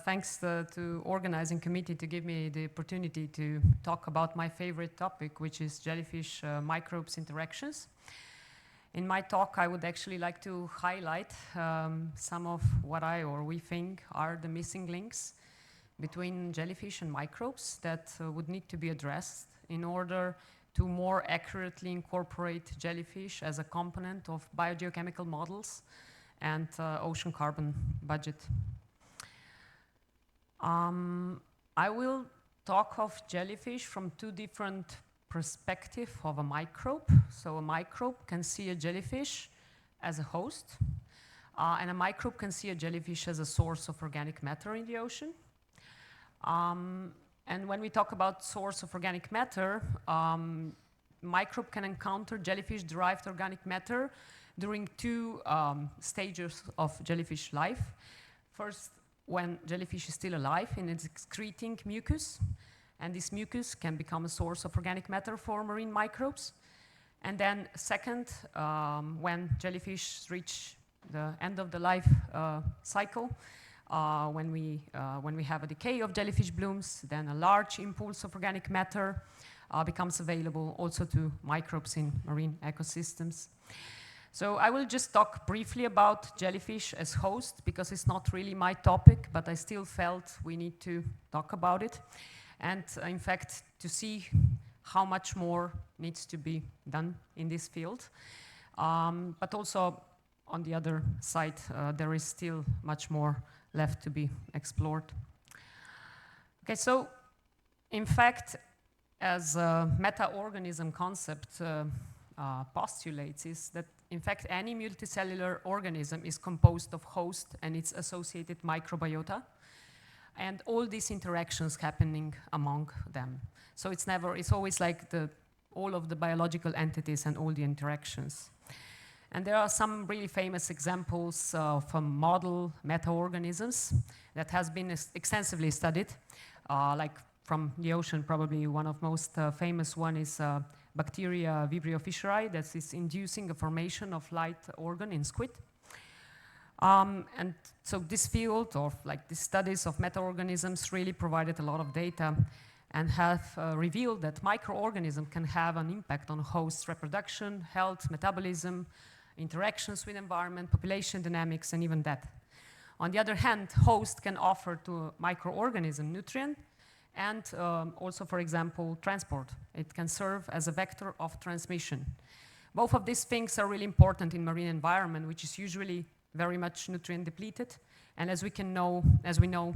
thanks to organizing committee to give me the opportunity to talk about my favorite topic, which is jellyfish microbes interactions. In my talk, I would actually like to highlight some of what we think are the missing links between jellyfish and microbes that would need to be addressed in order to more accurately incorporate jellyfish as a component of biogeochemical models and ocean carbon budget. I will talk of jellyfish from two different perspectives of a microbe. So a microbe can see a jellyfish as a host, and a microbe can see a jellyfish as a source of organic matter in the ocean. And when we talk about source of organic matter, microbe can encounter jellyfish-derived organic matter during two stages of jellyfish life. First, when jellyfish is still alive and it's excreting mucus, and this mucus can become a source of organic matter for marine microbes. And then second, when jellyfish reach the end of the life cycle, when we have a decay of jellyfish blooms, then a large impulse of organic matter becomes available also to microbes in marine ecosystems. So I will just talk briefly about jellyfish as host, because it's not really my topic, but I still felt we need to talk about it. And in fact, to see how much more needs to be done in this field. But also, on the other side, there is still much more left to be explored. Okay, so in fact, as a meta-organism concept postulates, is that in fact any multicellular organism is composed of host and its associated microbiota, and all these interactions happening among them. So it's always like all of the biological entities and all the interactions. And there are some really famous examples from model meta-organisms that has been extensively studied, like from the ocean. Probably one of most famous one is bacteria Vibrio fischeri, that is inducing a formation of light organ in squid. And so this field of these studies of meta-organisms really provided a lot of data and have revealed that microorganisms can have an impact on host reproduction, health, metabolism, interactions with environment, population dynamics, and even death. On the other hand, host can offer to a microorganism nutrient and also, for example, transport. It can serve as a vector of transmission. Both of these things are really important in marine environment, which is usually very much nutrient depleted. And as we know,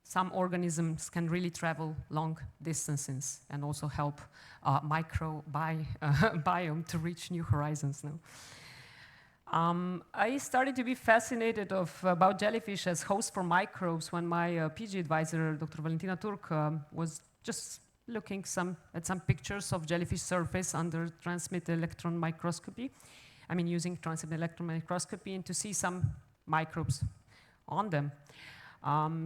some organisms can really travel long distances and also help microbiome to reach new horizons now. I started to be fascinated about jellyfish as host for microbes when my PhD advisor, Dr. Valentina Turk, was just looking at some pictures of jellyfish surface under transmit electron microscopy. I mean, using transmit electron microscopy, and to see some microbes on them.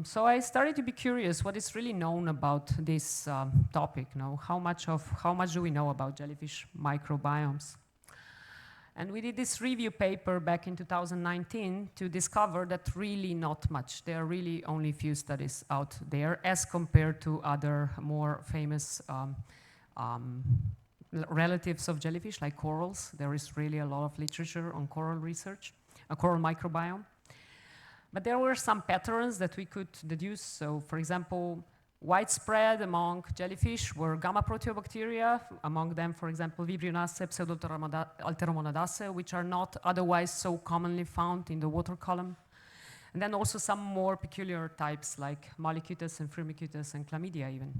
So I started to be curious what is really known about this topic. How much do we know about jellyfish microbiomes? And we did this review paper back in 2019 to discover that really not much. There are really only few studies out there as compared to other more famous relatives of jellyfish, like corals. There is really a lot of literature on coral research, a coral microbiome. But there were some patterns that we could deduce. So, for example, widespread among jellyfish were gamma proteobacteria, among them, for example, Vibrionaceae, Pseudopteromonadaceae, which are not otherwise so commonly found in the water column. And then also some more peculiar types like Mollicutus and Firmicutes and Chlamydia even.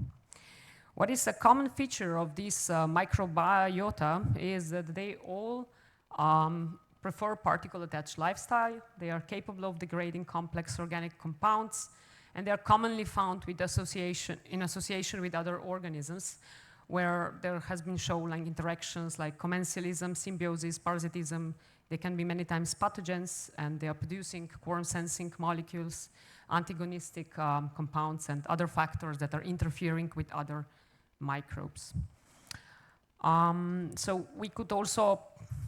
What is a common feature of this microbiota is that they all prefer particle-attached lifestyle. They are capable of degrading complex organic compounds, and they are commonly found in association with other organisms, where there has been shown interactions like commensalism, symbiosis, parasitism. They can be many times pathogens, and they are producing quorum-sensing molecules, antagonistic compounds, and other factors that are interfering with other microbes. So we could also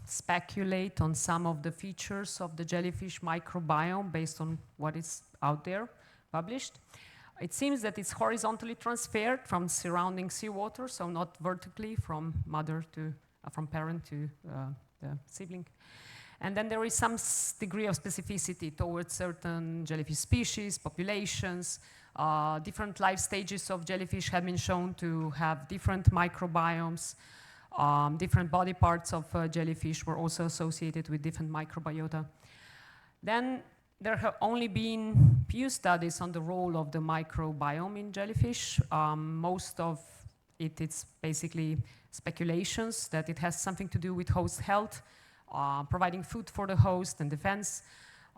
speculate on some of the features of the jellyfish microbiome based on what is out there. published. It seems that it's horizontally transferred from surrounding seawater, so not vertically from from parent to the sibling. And then there is some degree of specificity towards certain jellyfish species, populations. Different life stages of jellyfish have been shown to have different microbiomes. Different body parts of jellyfish were also associated with different microbiota. Then there have only been few studies on the role of the microbiome in jellyfish. Most of it's basically speculations that it has something to do with host health, providing food for the host and defense.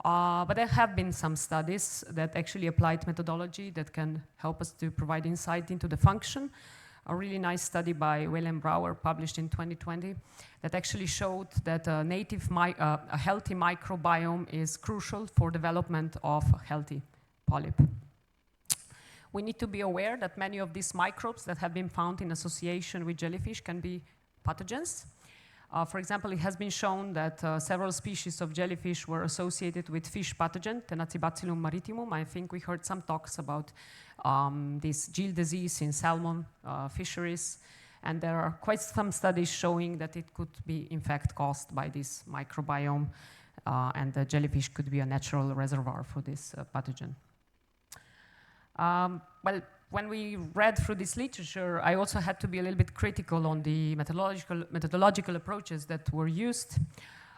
But there have been some studies that actually applied methodology that can help us to provide insight into the function. A really nice study by William Brower published in 2020 that actually showed that a healthy microbiome is crucial for development of a healthy polyp. We need to be aware that many of these microbes that have been found in association with jellyfish can be pathogens. For example, it has been shown that several species of jellyfish were associated with fish pathogen, Tenacibacillum maritimum. I think we heard some talks about this gill disease in salmon fisheries. And there are quite some studies showing that it could be, in fact, caused by this microbiome. And the jellyfish could be a natural reservoir for this pathogen. Well, when we read through this literature, I also had to be a little bit critical on the methodological approaches that were used.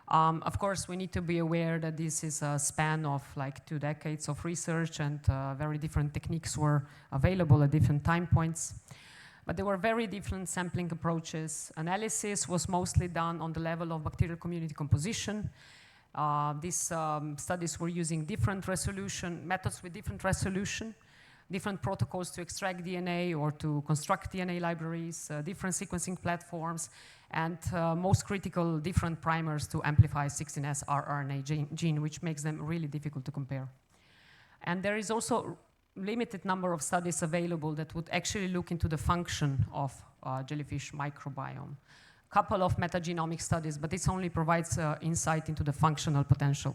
Of course, we need to be aware that this is a span of like 2 decades of research, and very different techniques were available at different time points. But there were very different sampling approaches. Analysis was mostly done on the level of bacterial community composition. These studies were using different resolution, methods with different resolution, different protocols to extract DNA or to construct DNA libraries, different sequencing platforms, and most critical, different primers to amplify 16S rRNA gene, which makes them really difficult to compare. And there is also limited number of studies available that would actually look into the function of jellyfish microbiome. Couple of metagenomic studies, but this only provides insight into the functional potential.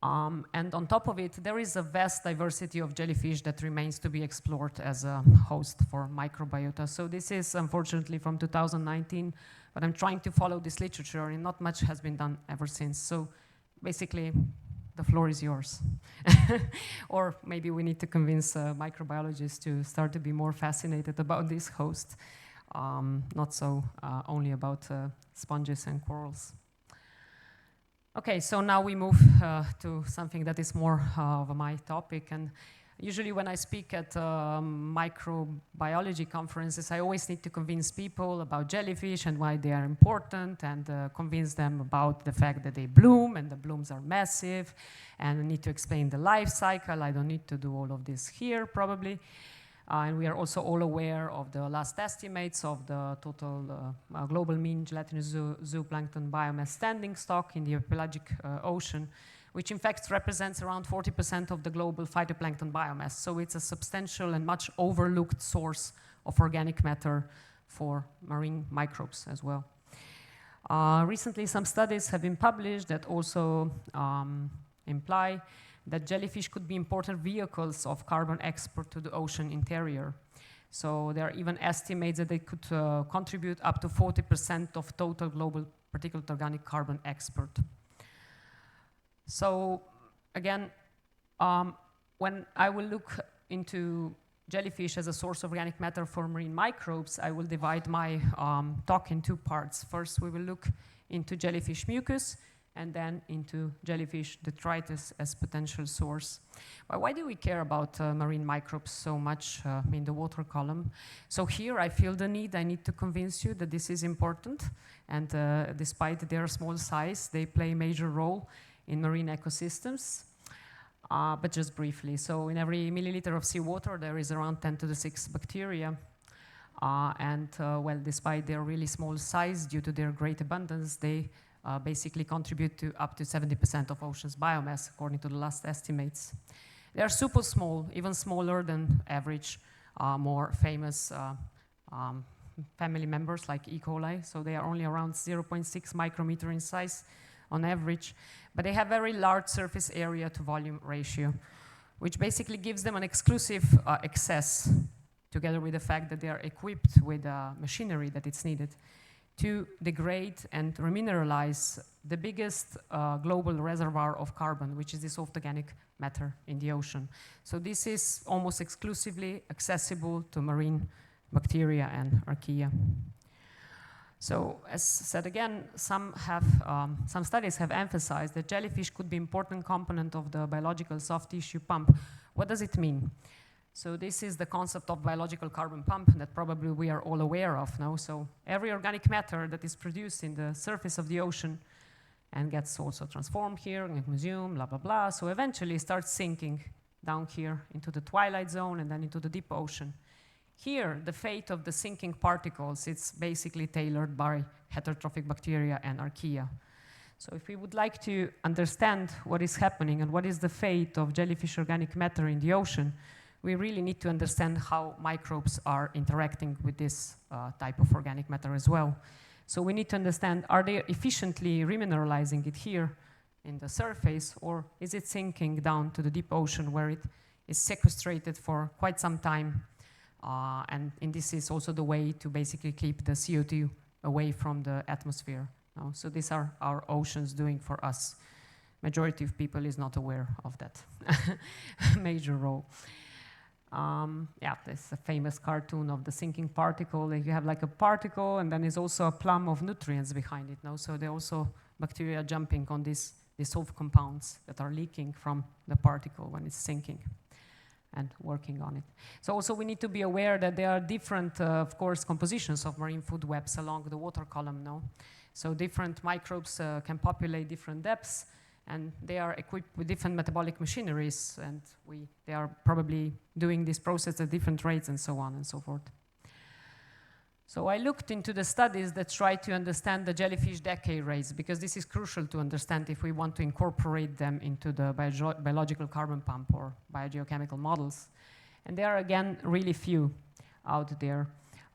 And on top of it, there is a vast diversity of jellyfish that remains to be explored as a host for microbiota. So this is unfortunately from 2019, but I'm trying to follow this literature, and not much has been done ever since. So basically, the floor is yours. Or maybe we need to convince microbiologists to start to be more fascinated about this host, not so only about sponges and corals. Okay, so now we move to something that is more of my topic. And usually when I speak at microbiology conferences, I always need to convince people about jellyfish and why they are important, and convince them about the fact that they bloom, and the blooms are massive, and I need to explain the life cycle. I don't need to do all of this here, probably. And we are also all aware of the last estimates of the total global mean gelatinous zooplankton biomass standing stock in the pelagic ocean, which in fact represents around 40% of the global phytoplankton biomass. So it's a substantial and much overlooked source of organic matter for marine microbes as well. Recently, some studies have been published that also imply that jellyfish could be important vehicles of carbon export to the ocean interior. So there are even estimates that they could contribute up to 40% of total global particulate organic carbon export. So again, when I will look into jellyfish as a source of organic matter for marine microbes, I will divide my talk in 2 parts. First, we will look into jellyfish mucus, and then into jellyfish detritus as potential source. But why do we care about marine microbes so much in the water column? So here I feel the need, I need to convince you that this is important, and despite their small size, they play a major role in marine ecosystems. But just briefly, so in every milliliter of seawater, there is around 10 to the 6 bacteria. Well, despite their really small size, due to their great abundance, they basically contribute to up to 70% of ocean's biomass, according to the last estimates. They are super small, even smaller than average, more famous family members like E. coli. So they are only around 0.6 micrometer in size on average, but they have very large surface area to volume ratio. which basically gives them an exclusive access, together with the fact that they are equipped with machinery that it's needed, to degrade and remineralize the biggest global reservoir of carbon, which is dissolved organic matter in the ocean. So this is almost exclusively accessible to marine bacteria and archaea. So, as said again, some studies have emphasized that jellyfish could be an important component of the biological soft tissue pump. What does it mean? So this is the concept of biological carbon pump that probably we are all aware of now. So every organic matter that is produced in the surface of the ocean and gets also transformed here in a museum, blah, blah, blah. So eventually starts sinking down here into the twilight zone and then into the deep ocean. Here, the fate of the sinking particles, it's basically tailored by heterotrophic bacteria and archaea. So if we would like to understand what is happening and what is the fate of jellyfish organic matter in the ocean, we really need to understand how microbes are interacting with this type of organic matter as well. So we need to understand, are they efficiently remineralizing it here in the surface, or is it sinking down to the deep ocean where it is sequestrated for quite some time? And this is also the way to basically keep the CO2 away from the atmosphere. So these are our oceans doing for us. Majority of people is not aware of that major role. Yeah, there's a famous cartoon of the sinking particle. You have like a particle, and then there's also a plum of nutrients behind it. So there are also bacteria jumping on these dissolved compounds that are leaking from the particle when it's sinking and working on it. So also we need to be aware that there are different, of course, compositions of marine food webs along the water column. So different microbes can populate different depths, and they are equipped with different metabolic machineries, and they are probably doing this process at different rates and so on and so forth. So I looked into the studies that try to understand the jellyfish decay rates, because this is crucial to understand if we want to incorporate them into the biological carbon pump or biogeochemical models. And there are, again, really few out there.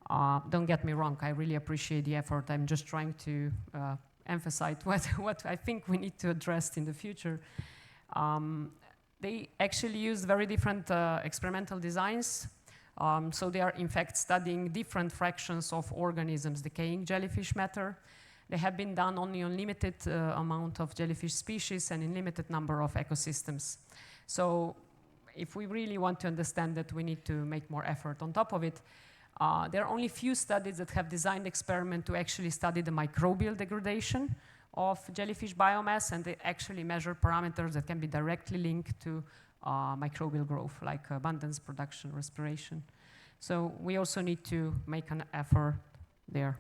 Don't get me wrong, I really appreciate the effort. I'm just trying to emphasize what I think we need to address in the future. They actually use very different experimental designs. So they are, in fact, studying different fractions of organisms decaying jellyfish matter. They have been done only on limited amount of jellyfish species and in limited number of ecosystems. So if we really want to understand that, we need to make more effort on top of it. There are only few studies that have designed experiment to actually study the microbial degradation of jellyfish biomass, and they actually measure parameters that can be directly linked to microbial growth, like abundance, production, respiration. So we also need to make an effort there.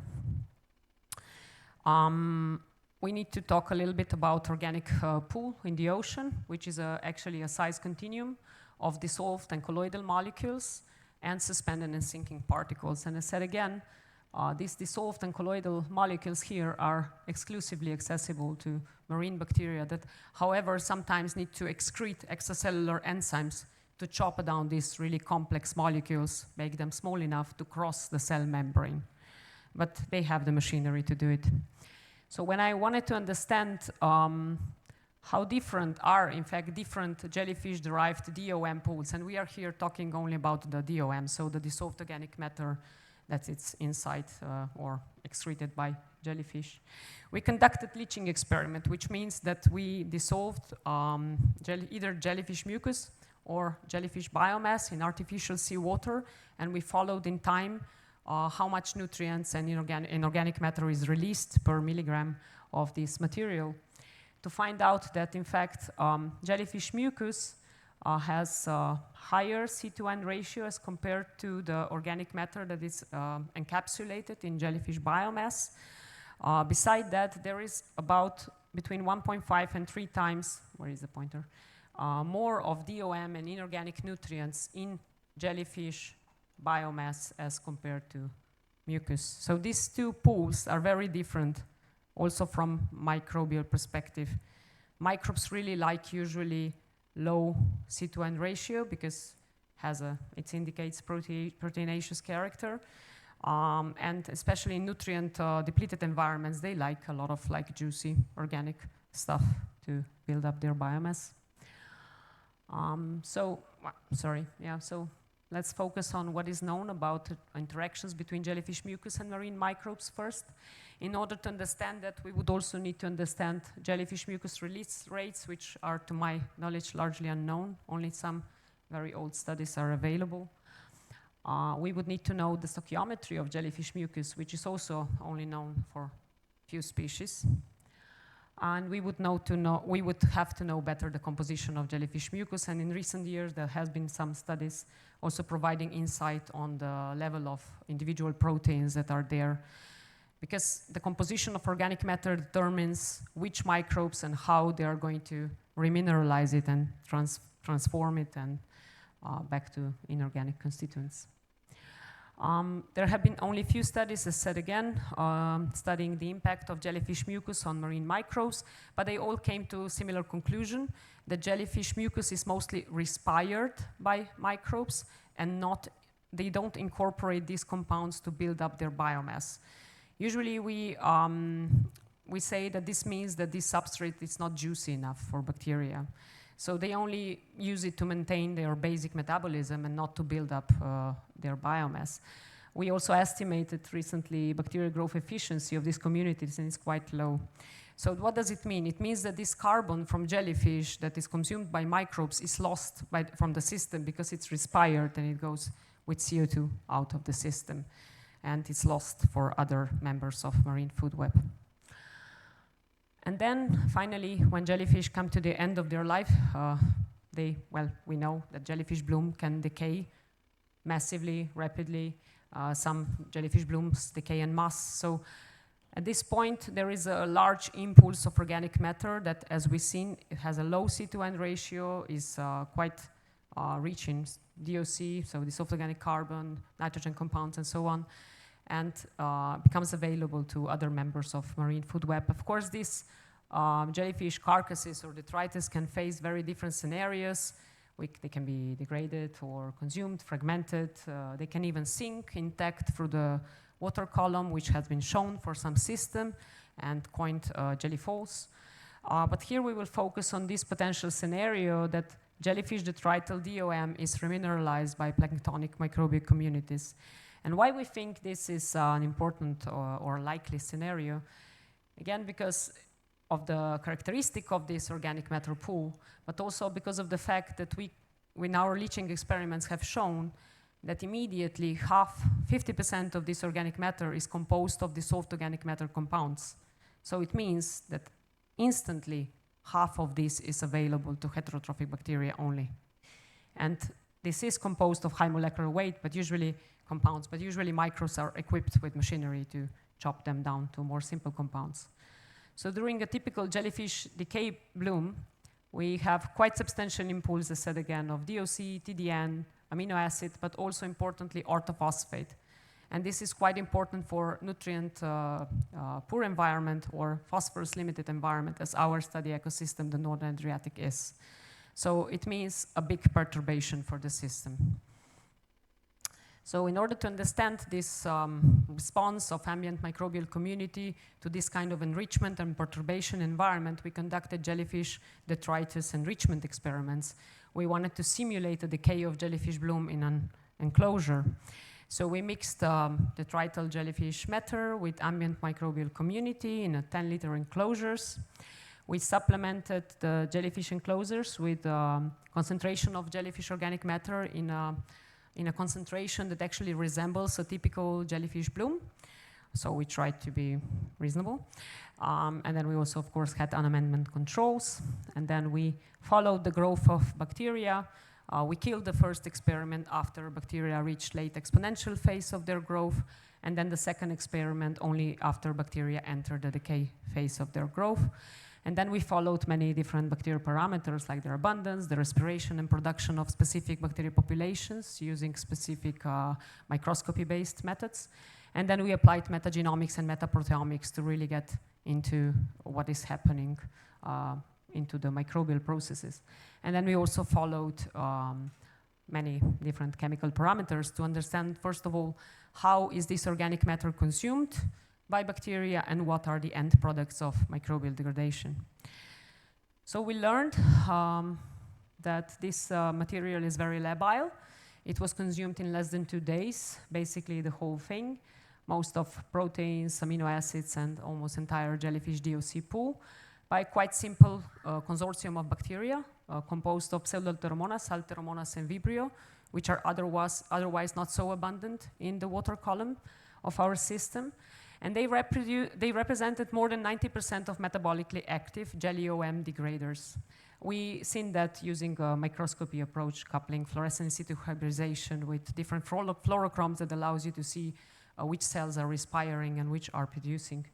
We need to talk a little bit about organic pool in the ocean, which is actually a size continuum of dissolved and colloidal molecules and suspended and sinking particles. And I said again, these dissolved and colloidal molecules here are exclusively accessible to marine bacteria that, however, sometimes need to excrete extracellular enzymes to chop down these really complex molecules, make them small enough to cross the cell membrane. But they have the machinery to do it. So when I wanted to understand how different are, in fact, different jellyfish-derived DOM pools, and we are here talking only about the DOM, so the dissolved organic matter that it's inside or excreted by jellyfish. We conducted leaching experiment, which means that we dissolved either jellyfish mucus or jellyfish biomass in artificial seawater, and we followed in time how much nutrients and inorganic matter is released per milligram of this material, to find out that, in fact, jellyfish mucus has a higher C/N ratio as compared to the organic matter that is encapsulated in jellyfish biomass. Beside that, there is about between 1.5 and 3 times, where is the pointer, more of DOM and inorganic nutrients in jellyfish biomass as compared to mucus. So these two pools are very different, also from microbial perspective. Microbes really like usually low C/N ratio because it indicates proteinaceous character. And especially in nutrient depleted environments, they like a lot of juicy organic stuff to build up their biomass. So let's focus on what is known about interactions between jellyfish mucus and marine microbes first. In order to understand that, we would also need to understand jellyfish mucus release rates, which are, to my knowledge, largely unknown. Only some very old studies are available. We would need to know the stoichiometry of jellyfish mucus, which is also only known for few species. And we would have to know better the composition of jellyfish mucus. And in recent years, there has been some studies also providing insight on the level of individual proteins that are there, because the composition of organic matter determines which microbes and how they are going to remineralize it and transform it and back to inorganic constituents. There have been only few studies, as said again, studying the impact of jellyfish mucus on marine microbes, but they all came to a similar conclusion, that jellyfish mucus is mostly respired by microbes and they don't incorporate these compounds to build up their biomass. Usually we say that this means that this substrate is not juicy enough for bacteria. So they only use it to maintain their basic metabolism and not to build up their biomass. We also estimated recently bacterial growth efficiency of these communities, and it's quite low. So what does it mean? It means that this carbon from jellyfish that is consumed by microbes is lost from the system because it's respired and it goes with CO2 out of the system. And it's lost for other members of marine food web. And then, finally, when jellyfish come to the end of their life, we know that jellyfish bloom can decay massively, rapidly. Some jellyfish blooms decay en masse. So at this point, there is a large impulse of organic matter that, as we've seen, it has a low C/N ratio, is quite rich in DOC, so dissolved organic carbon, nitrogen compounds, and so on, and becomes available to other members of marine food web. Of course, these jellyfish carcasses or detritus can face very different scenarios. They can be degraded or consumed, fragmented. They can even sink intact through the water column, which has been shown for some system and coined jellyfalls. But here we will focus on this potential scenario that jellyfish detrital DOM is remineralized by planktonic microbial communities. And why we think this is an important or likely scenario? Again, because of the characteristic of this organic matter pool, but also because of the fact that we in our leaching experiments have shown that immediately 50% of this organic matter is composed of dissolved organic matter compounds. So it means that instantly half of this is available to heterotrophic bacteria only. And this is composed of high molecular weight, but usually compounds, but usually microbes are equipped with machinery to chop them down to more simple compounds. So during a typical jellyfish decay bloom, we have quite substantial impulses, said again, of DOC, TDN, amino acid, but also importantly orthophosphate. And this is quite important for nutrient poor environment or phosphorus limited environment, as our study ecosystem, the Northern Adriatic, is. So it means a big perturbation for the system. So in order to understand this response of ambient microbial community to this kind of enrichment and perturbation environment, we conducted jellyfish detritus enrichment experiments. We wanted to simulate the decay of jellyfish bloom in an enclosure. So we mixed detrital jellyfish matter with ambient microbial community in a 10-liter enclosures. We supplemented the jellyfish enclosures with concentration of jellyfish organic matter in a concentration that actually resembles a typical jellyfish bloom. So we tried to be reasonable. And then we also, of course, had unamendment controls. And then we followed the growth of bacteria. We killed the first experiment after bacteria reached late exponential phase of their growth. And then the second experiment only after bacteria entered the decay phase of their growth. And then we followed many different bacterial parameters like their abundance, the respiration and production of specific bacterial populations using specific microscopy-based methods. And then we applied metagenomics and metaproteomics to really get into what is happening into the microbial processes. And then we also followed many different chemical parameters to understand, first of all, how is this organic matter consumed by bacteria and what are the end products of microbial degradation. So we learned that this material is very labile. It was consumed in less than 2 days, basically the whole thing. Most of proteins, amino acids, and almost entire jellyfish DOC pool by a quite simple consortium of bacteria composed of Pseudothermomonas, Halteromonas, and Vibrio, which are otherwise not so abundant in the water column of our system. And they represented more than 90% of metabolically active jelly-OM degraders. We seen that using a microscopy approach, coupling fluorescent in situ hybridization with different fluorochromes that allows you to see which cells are respiring and which are producing.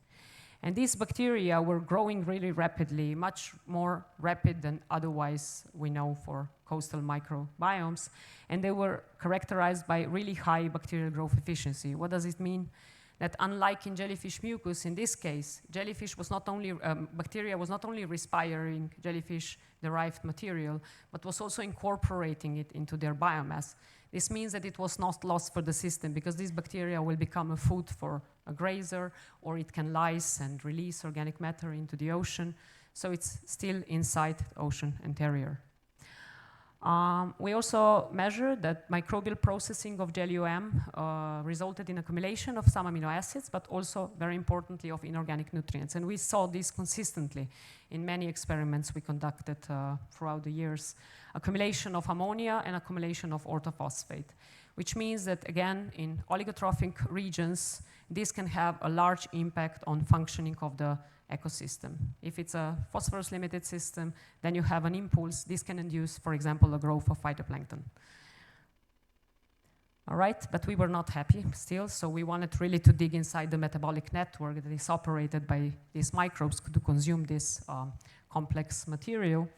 And these bacteria were growing really rapidly, much more rapid than otherwise we know for coastal microbiomes. And they were characterized by really high bacterial growth efficiency. What does it mean? That unlike in jellyfish mucus, in this case, jellyfish was not only, bacteria was not only respiring jellyfish-derived material, but was also incorporating it into their biomass. This means that it was not lost for the system because these bacteria will become a food for a grazer, or it can lyse and release organic matter into the ocean. So it's still inside the ocean interior. We also measured that microbial processing of jelly-OM resulted in accumulation of some amino acids, but also, very importantly, of inorganic nutrients. And we saw this consistently in many experiments we conducted throughout the years. Accumulation of ammonia and accumulation of orthophosphate, which means that, again, in oligotrophic regions, this can have a large impact on functioning of the ecosystem. If it's a phosphorus-limited system, then you have an impulse. This can induce, for example, the growth of phytoplankton. All right, but we were not happy still, so we wanted really to dig inside the metabolic network that is operated by these microbes to consume this complex material.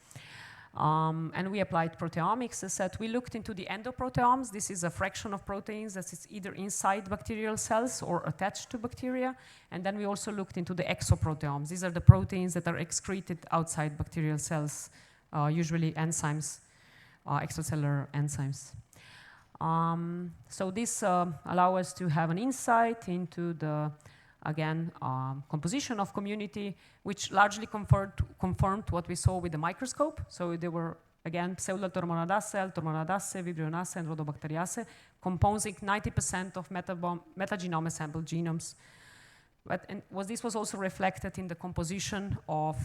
And we applied proteomics. As said, we looked into the endoproteomes. This is a fraction of proteins that is either inside bacterial cells or attached to bacteria. And then we also looked into the exoproteomes. These are the proteins that are excreted outside bacterial cells, usually enzymes, extracellular enzymes. So this allows us to have an insight into the, again, composition of community, which largely confirmed what we saw with the microscope. So there were, again, Pseudothermonadaceae, Halteromonadaceae, Vibrionaceae, and Rhodobacteriaceae, composing 90% of metagenome assembled genomes. But this was also reflected in the composition of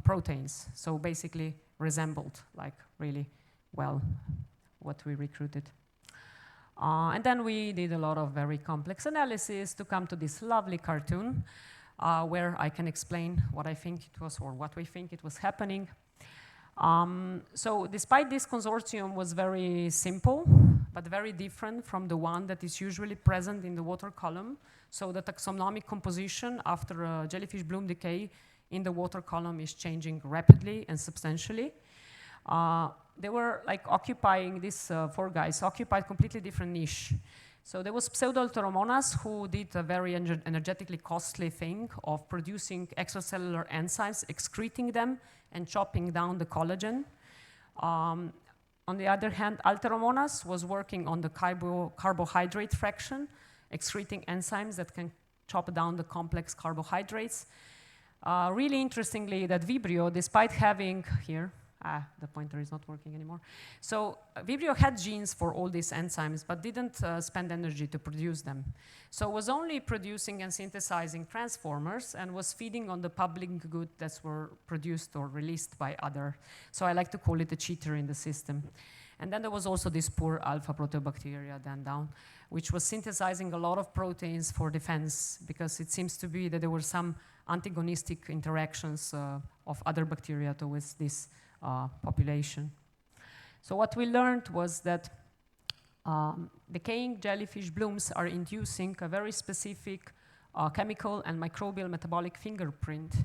proteins. So basically resembled, like, really well what we recruited. And then we did a lot of very complex analysis to come to this lovely cartoon where I can explain what I think it was, or what we think it was happening. So despite this consortium was very simple, but very different from the one that is usually present in the water column. So the taxonomic composition after a jellyfish bloom decay in the water column is changing rapidly and substantially. They were like occupying, these 4 guys occupied completely different niche. So there was Pseudothermomonas who did a very energetically costly thing of producing extracellular enzymes, excreting them and chopping down the collagen. On the other hand, Halteromonas was working on the carbohydrate fraction, excreting enzymes that can chop down the complex carbohydrates. Really interestingly, that Vibrio, despite having here, the pointer is not working anymore. So Vibrio had genes for all these enzymes, but didn't spend energy to produce them. So was only producing and synthesizing transformers and was feeding on the public good that were produced or released by other. So I like to call it a cheater in the system. And then there was also this poor alpha proteobacteria then down, which was synthesizing a lot of proteins for defense, because it seems to be that there were some antagonistic interactions of other bacteria towards this population. So what we learned was that decaying jellyfish blooms are inducing a very specific chemical and microbial metabolic fingerprint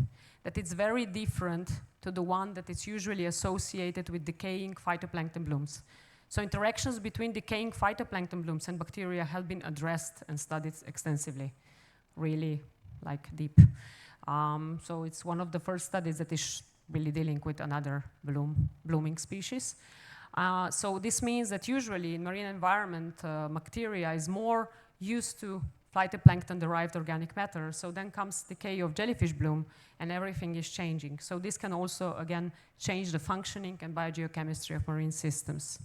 that is very different to the one that is usually associated with decaying phytoplankton blooms. So interactions between decaying phytoplankton blooms and bacteria have been addressed and studied extensively, really like deep. So it's one of the first studies that is really dealing with another blooming species. So this means that usually in marine environment, bacteria is more used to phytoplankton-derived organic matter. So then comes decay of jellyfish bloom, and everything is changing. So this can also, again, change the functioning and biogeochemistry of marine systems.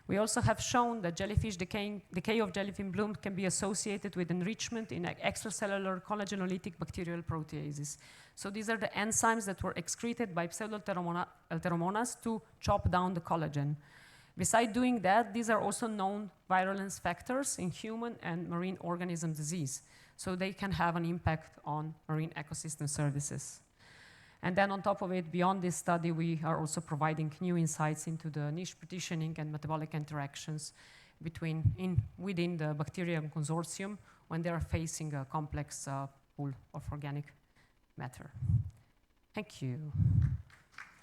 We also have shown that decay of jellyfish bloom can be associated with enrichment in extracellular collagenolytic bacterial proteases. So these are the enzymes that were excreted by Pseudoelteromonas to chop down the collagen. Besides doing that, these are also known virulence factors in human and marine organism disease. So they can have an impact on marine ecosystem services. And then on top of it, beyond this study, we are also providing new insights into the niche partitioning and metabolic interactions within the bacterial consortium when they are facing a complex pool of organic matter. Thank you.